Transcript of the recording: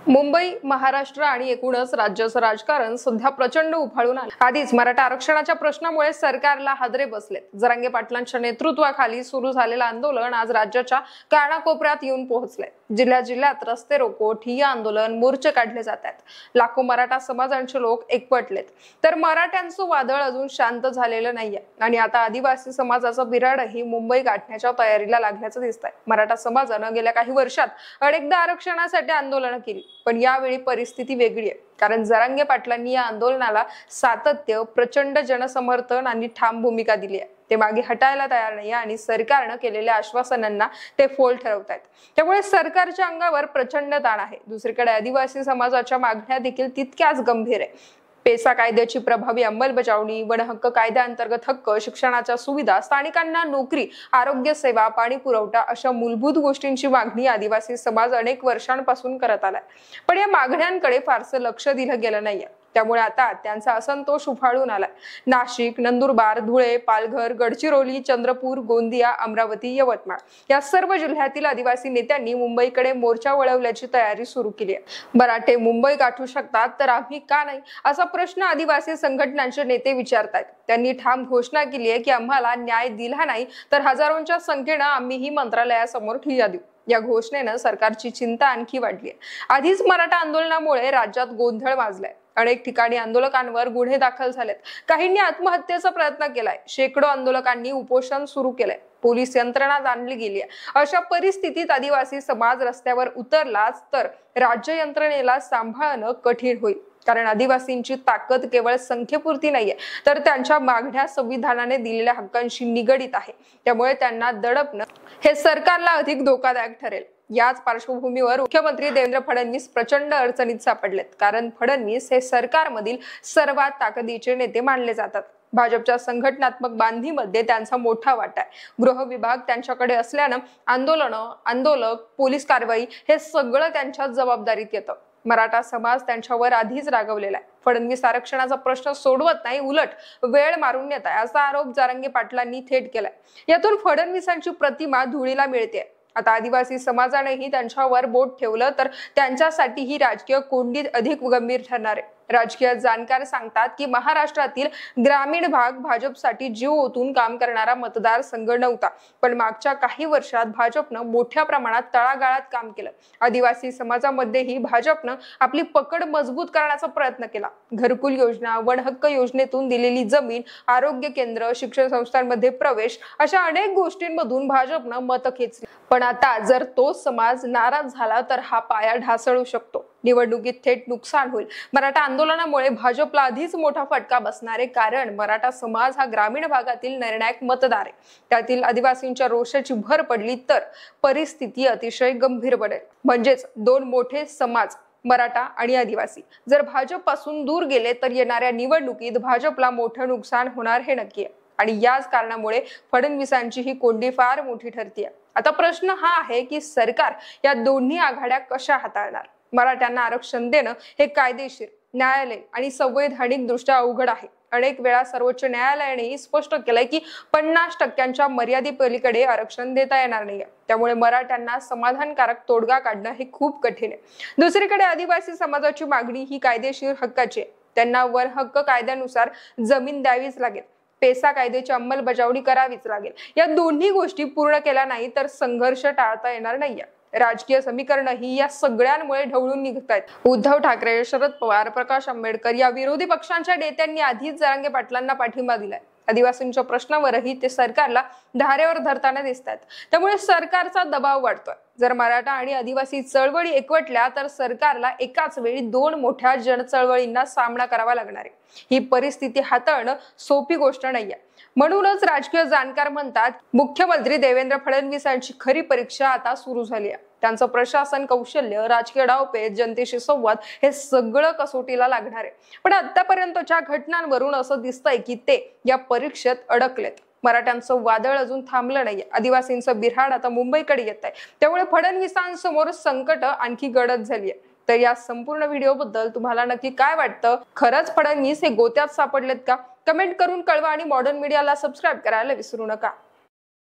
मुंबई, महाराष्ट्र आणि एकूणच राज्याचं राजकारण सध्या प्रचंड उफाळून आले। आधीच मराठा आरक्षणाच्या प्रश्नामुळे सरकारला हादरे बसलेत। जरांगे पाटलांच्या नेतृत्वाखाली सुरू झालेलं आंदोलन आज राज्याच्या कानाकोपऱ्यात येऊन पोहोचले। जिल्ह्यात रस्ते रोको, ठिय्या आंदोलन, मोर्चे काढले जात आहेत। लाखो मराठा समाजाचे लोक एकवटलेत। तर मराठ्यांचं वादळ अजून शांत झालेलं नाहीये आणि आता आदिवासी समाजाचं बिराडही मुंबई गाठण्याच्या तयारीला लागल्याचं दिसतंय। मराठा समाजानं गेल्या काही वर्षात अनेकदा आरक्षणासाठी आंदोलन केली, पण यावेळी परिस्थिती वेगळी आहे। कारण जरांगे पाटलांनी या आंदोलनाला सातत्य, प्रचंड जनसमर्थन आणि ठाम भूमिका दिली आहे। ते मागे हटायला तयार नाही आणि सरकारनं केलेल्या आश्वासनांना ते फोल ठरवतायत। त्यामुळे सरकारच्या अंगावर प्रचंड ताण आहे। दुसरीकडे आदिवासी समाजाच्या मागण्या देखील तितक्याच गंभीर आहे। पेसा कायद्याची प्रभावी अंमलबजावणी, वनहक्क कायद्याअंतर्गत हक्क, शिक्षणाच्या सुविधा, स्थानिकांना नोकरी, आरोग्य सेवा, पाणी पुरवठा अशा मूलभूत गोष्टींची मागणी आदिवासी समाज अनेक वर्षांपासून करत आलाय। पण या मागण्यांकडे फारसं लक्ष दिलं गेलं नाहीये। त्यामुळे आता त्यांचा असंतोष उफाळून आलाय। नाशिक, नंदुरबार, धुळे, पालघर, गडचिरोली, चंद्रपूर, गोंदिया, अमरावती, यवतमाळ या सर्व जिल्ह्यातील आदिवासी नेत्यांनी मुंबईकडे मोर्चा वळवल्याची तयारी सुरू केली आहे। मराठे मुंबई गाठू शकतात तर आम्ही का नाही, असा प्रश्न आदिवासी संघटनांचे नेते विचारतायत। त्यांनी ठाम घोषणा केली आहे की आम्हाला न्याय दिला नाही तर हजारोंच्या संख्येनं आम्हीही मंत्रालयासमोर ठिय्या देऊ। या घोषणेनं सरकारची चिंता आणखी वाढली आहे। आधीच मराठा आंदोलनामुळे राज्यात गोंधळ माजलाय। अनेक ठिकाणी आंदोलकांवर गुन्हे दाखल झालेत। काहींनी आत्महत्येचा प्रयत्न केलाय। शेकडो आंदोलकांनी उपोषण सुरू केलंय। पोलीस यंत्रणा आणली गेली आहे। अशा परिस्थितीत आदिवासी समाज रस्त्यावर उतरलाच तर राज्य यंत्रणेला सांभाळणं कठीण होईल। कारण आदिवासींची ताकद केवळ संख्येपुरती नाहीये, तर त्यांच्या मागण्या संविधानाने दिलेल्या हक्कांशी निगडीत आहे। त्यामुळे त्यांना दडपणं हे सरकारला अधिक धोकादायक ठरेल। याच पार्श्वभूमीवर मुख्यमंत्री देवेंद्र फडणवीस प्रचंड अडचणीत सापडलेत। कारण फडणवीस हे सरकारमधील सर्वात ताकदीचे नेते मानले जातात। भाजपच्या संघटनात्मक बांधणीमध्ये त्यांचा मोठा वाटा आहे। गृह विभाग त्यांच्याकडे असल्यानं आंदोलक, पोलीस कारवाई हे सगळं त्यांच्या जबाबदारीत येतं। मराठा समाज त्यांच्यावर आधीच रागवलेला आहे। फडणवीस आरक्षणाचा प्रश्न सोडवत नाही, उलट वेळ मारून नेत आहे, असा आरोप जरांगे पाटलांनी थेट केलाय। यातून फडणवीसांची प्रतिमा धुळीला मिळते। आता आदिवासी समाजानेही त्यांच्यावर बोट ठेवलं तर त्यांच्यासाठी ही राजकीय कोंडी अधिक गंभीर ठरणार आहे। राजकीय जाणकार सांगतात की महाराष्ट्रातील ग्रामीण भाग भाजपसाठी जीव ओतून काम करणारा मतदारसंघ नव्हता, पण मागच्या काही वर्षात भाजपनं मोठ्या प्रमाणात तळागाळात काम केलं। आदिवासी समाजामध्येही भाजपनं आपली पकड मजबूत करण्याचा प्रयत्न केला। घरकुल योजना, वनहक्क योजनेतून दिलेली जमीन, आरोग्य केंद्र, शिक्षण संस्थांमध्ये प्रवेश अशा अनेक गोष्टींमधून भाजपनं मतं खेचली। पण आता जर तो समाज नाराज झाला तर हा पाया ढासळू शकतो। निवडणुकीत थेट नुकसान होईल। मराठा आंदोलनामुळे भाजपला आधीच मोठा फटका बसणार आहे। कारण मराठा समाज हा ग्रामीण भागातील निर्णायक मतदार आहे। त्यातील आदिवासींच्या रोषाची भर पडली तर परिस्थिती अतिशय गंभीर बनेल। म्हणजेच दोन मोठे समाज, मराठा आणि आदिवासी, जर भाजपपासून दूर गेले तर येणाऱ्या निवडणुकीत भाजपला मोठं नुकसान होणार हे नक्की आहे। आणि याच कारणामुळे फडणवीसांची ही कोंडी फार मोठी ठरतीये। आता प्रश्न हा आहे की सरकार या दोन्ही आघाड्या कशा हाताळणार। मराठ्यांना आरक्षण देणं हे कायदेशीर, न्यायालय आणि संवैधानिक दृष्ट्या अवघड आहे। अनेक वेळा सर्वोच्च न्यायालयाने स्पष्ट केलंय की 50% मर्यादेपलीकडे आरक्षण देता येणार नाही। त्यामुळे मराठ्यांना समाधानकारक तोडगा काढणं हे खूप कठीण आहे। दुसरीकडे आदिवासी समाजाची मागणी ही कायदेशीर हक्काची आहे। त्यांना वन हक्क कायद्यानुसार जमीन द्यावीच लागेल। पेसा कायद्याची अंमलबजावणी करावीच लागेल। या दोन्ही गोष्टी पूर्ण केल्या नाही तर संघर्ष टाळता येणार नाहीये। राजकीय समीकरण ही या सगळ्यांमुळे ढवळून निघतायत। उद्धव ठाकरे, शरद पवार, प्रकाश आंबेडकर या विरोधी पक्षांच्या नेत्यांनी आधीच जरांगे पाटलांना पाठिंबा दिलाय। आदिवासींच्या प्रश्नावरही ते सरकारला धारेवर धरताना दिसतात। त्यामुळे सरकारचा दबाव वाढतोय। जर मराठा आणि आदिवासी चळवळी एकवटल्या तर सरकारला एकाच वेळी दोन मोठ्या जनचळवळींना सामना करावा लागणार आहे। ही परिस्थिती हाताळणं सोपी गोष्ट नाहीये। म्हणूनच राजकीय जाणकार म्हणतात मुख्यमंत्री देवेंद्र फडणवीसांची खरी परीक्षा आता सुरू झाली आहे। त्यांचं प्रशासन कौशल्य, राजकीय डावपेच, जनतेशी संवाद हे सगळं कसोटीला लागणार आहे। पण आतापर्यंतच्या घटनांवरून असं दिसतंय की ते या परीक्षेत अडकलेत। मराठ्यांचं वादळ अजून थांबलं नाहीये। आदिवासींचं बिऱ्हाड आता मुंबईकडे येत आहे। त्यामुळे फडणवीसांसमोर संकट आणखी गडद झाली आहे। तर या संपूर्ण व्हिडिओबद्दल तुम्हाला नक्की काय वाटतं? खरंच फडणवीस हे गोत्यात सापडलेत का? कमेंट करून कळवा आणि मॉडर्न मीडियाला सबस्क्राईब करायला विसरू नका।